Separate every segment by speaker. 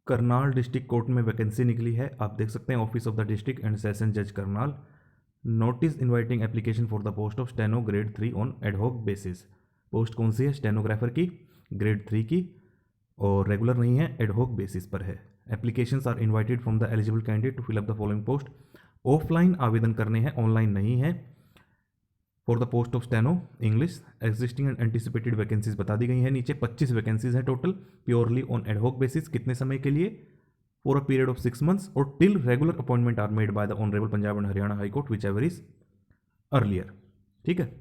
Speaker 1: Karnal district court में vacancy निकली है, आप देख सकते हैं, office of the district and session जज Karnal. Notice inviting application for the post of steno grade 3 on ad hoc basis. Post कौन सी है? स्टेनोग्राफर की, ग्रेड 3 की, और रेगुलर नहीं है, एडहॉक बेसिस पर है। Applications are invited from the eligible candidate to fill up the following post. Offline आवेदन करने हैं, ऑनलाइन नहीं है। For the post of steno English, existing and anticipated vacancies बता दी गई है नीचे। 25 वैकेंसीज हैं total, purely on ad hoc basis. कितने समय के लिए? For a period of 6 months और till regular appointment are made by the honourable Punjab and Haryana high court which ever is earlier. ठीक है।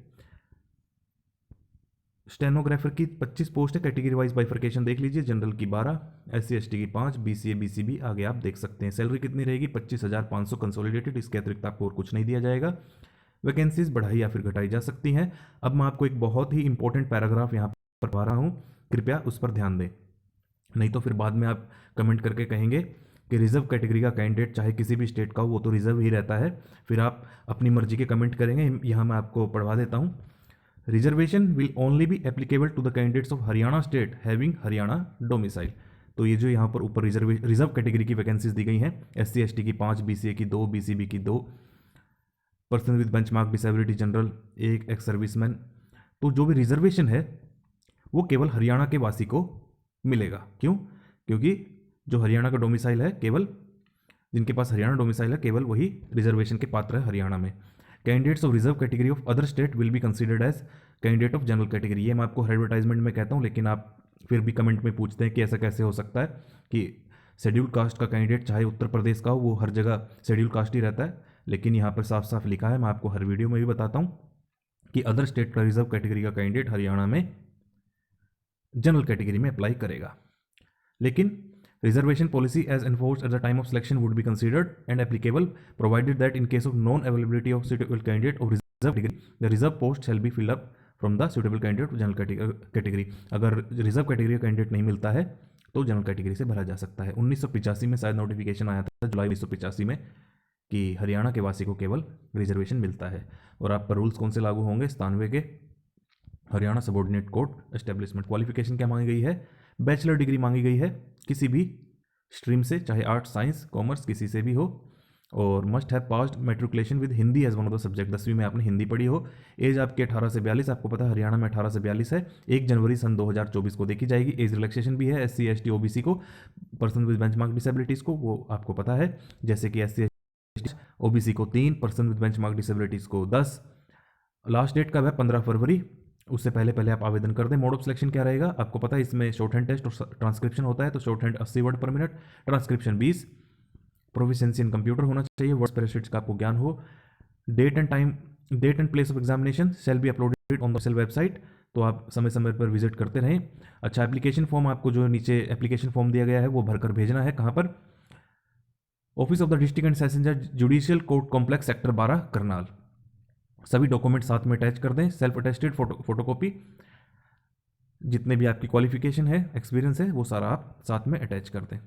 Speaker 1: स्टेनोग्राफर की 25 पोस्ट है, कैटेगरी वाइज बाइफर्केशन देख लीजिए। जनरल की 12, SC ST की 5, BCA BCB आगे आप देख सकते हैं। सैलरी कितनी रहेगी? 25,500 कंसोलिडेटेड। इसके अतिरिक्त आपको और कुछ नहीं दिया जाएगा। वैकेंसीज बढ़ाई या फिर घटाई जा सकती हैं। अब मैं आपको एक बहुत ही इंपॉर्टेंट पैराग्राफ यहाँ पर पढ़ा रहा हूँ, कृपया उस पर ध्यान दें, नहीं तो फिर बाद में आप कमेंट करके कहेंगे कि रिजर्व कैटेगरी का कैंडिडेट चाहे किसी भी स्टेट का हो वो तो रिजर्व ही रहता है, फिर आप अपनी मर्जी के कमेंट करेंगे। यहाँ मैं आपको पढ़वा देता हूँ। Reservation will only be applicable to the candidates of Haryana state having Haryana domicile. तो ये जो यहाँ पर ऊपर रिजर्व कैटेगरी की वैकेंसीज दी गई हैं, SC ST की 5, BCA की 2, BCB की 2, person with benchmark disability general 1, ex serviceman. तो जो भी रिजर्वेशन है वो केवल हरियाणा के वासी को मिलेगा। क्यों? क्योंकि जो हरियाणा का डोमिसाइल है, केवल जिनके पास हरियाणा डोमिसाइल है, केवल वही रिजर्वेशन के पात्र है हरियाणा में। Candidates of reserve category of other state will be considered as candidate of general category. ये मैं आपको एडवर्टाइजमेंट में कहता हूँ, लेकिन आप फिर भी कमेंट में पूछते हैं कि ऐसा कैसे हो सकता है कि शेड्यूल कास्ट का कैंडिडेट चाहे उत्तर प्रदेश का हो, वो हर जगह शेड्यूल कास्ट ही रहता है। लेकिन यहाँ पर साफ साफ लिखा है, मैं आपको हर वीडियो में भी बताता हूँ कि अदर स्टेट का रिजर्व कैटेगरी का कैंडिडेट हरियाणा में जनरल कैटेगरी में अप्लाई करेगा। लेकिन reservation policy as enforce at the time of selection would be considered and applicable provided that in case of non availability of suitable candidate of reserve category the reserve post shall be filled up from the suitable candidate of general category. अगर reserve category का candidate नहीं मिलता है तो general category से भरा जा सकता है। 1985 में शायद नोटिफिकेशन आया था, जुलाई 1985 में, कि हरियाणा के वासी को केवल रिजर्वेशन मिलता है। और आप पर रूल्स कौन से लागू होंगे? 97 के Haryana subordinate court establishment. Qualification क्या मांगी गई है? बैचलर डिग्री मांगी गई है, किसी भी स्ट्रीम से, चाहे आर्ट्स साइंस कॉमर्स किसी से भी हो, और must have passed matriculation with Hindi as one of the subject. 10वीं में आपने हिंदी पढ़ी हो। एज आपकी 18 से 42, आपको पता है हरियाणा में 18 से 42 है। 1 जनवरी सन 2024 को देखी जाएगी। एज रिलैक्सेशन भी है SC ST OBC को, पर्सन विद बेंचमार्क डिसेबिलिटीज़ को, वो आपको पता है, जैसे कि SC ST OBC को 3, पर्सन विद बेंचमार्क डिसेबिलिटीज़ को 10। लास्ट डेट कब है? 15 फरवरी। उससे पहले पहले आप आवेदन कर दें। मोड ऑफ सिलेक्शन क्या रहेगा? आपको पता है इसमें शॉर्ट हैंड टेस्ट और ट्रांसक्रिप्शन होता है, तो short hand 80 word per minute, transcription 20। Proficiency in computer होना चाहिए, वर्ड स्प्रेडशीट्स का आपको ज्ञान हो। Date and place of examination shall be uploaded on the cell website. तो आप समय समय पर विजिट करते रहें। अच्छा, एप्लीकेशन फॉर्म आपको जो नीचे एप्लीकेशन फॉर्म दिया गया है वो भरकर भेजना है। कहाँ पर? Office of the district and session जज, judicial court complex, sector 12, Karnal. सभी डॉक्यूमेंट साथ में अटैच कर दें, सेल्फ अटेस्टेड फोटोकॉपी, जितने भी आपकी क्वालिफिकेशन है, एक्सपीरियंस है, वो सारा आप साथ में अटैच कर दें।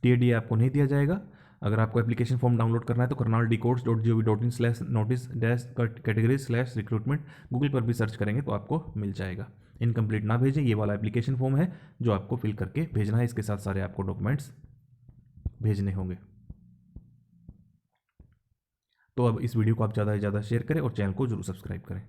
Speaker 1: TADA आपको नहीं दिया जाएगा। अगर आपको एप्लीकेशन फॉर्म डाउनलोड करना है तो karnaldecodes.gov.in/notice-category/recruitment गूगल पर भी सर्च करेंगे तो आपको मिल जाएगा। इनकम्प्लीट ना भेजें, ये वाला एप्लीकेशन फॉर्म है जो आपको फिल करके भेजना है। इसके साथ सारे आपको डॉक्यूमेंट्स भेजने होंगे। तो अब इस वीडियो को आप ज़्यादा से ज़्यादा शेयर करें और चैनल को जरूर सब्सक्राइब करें।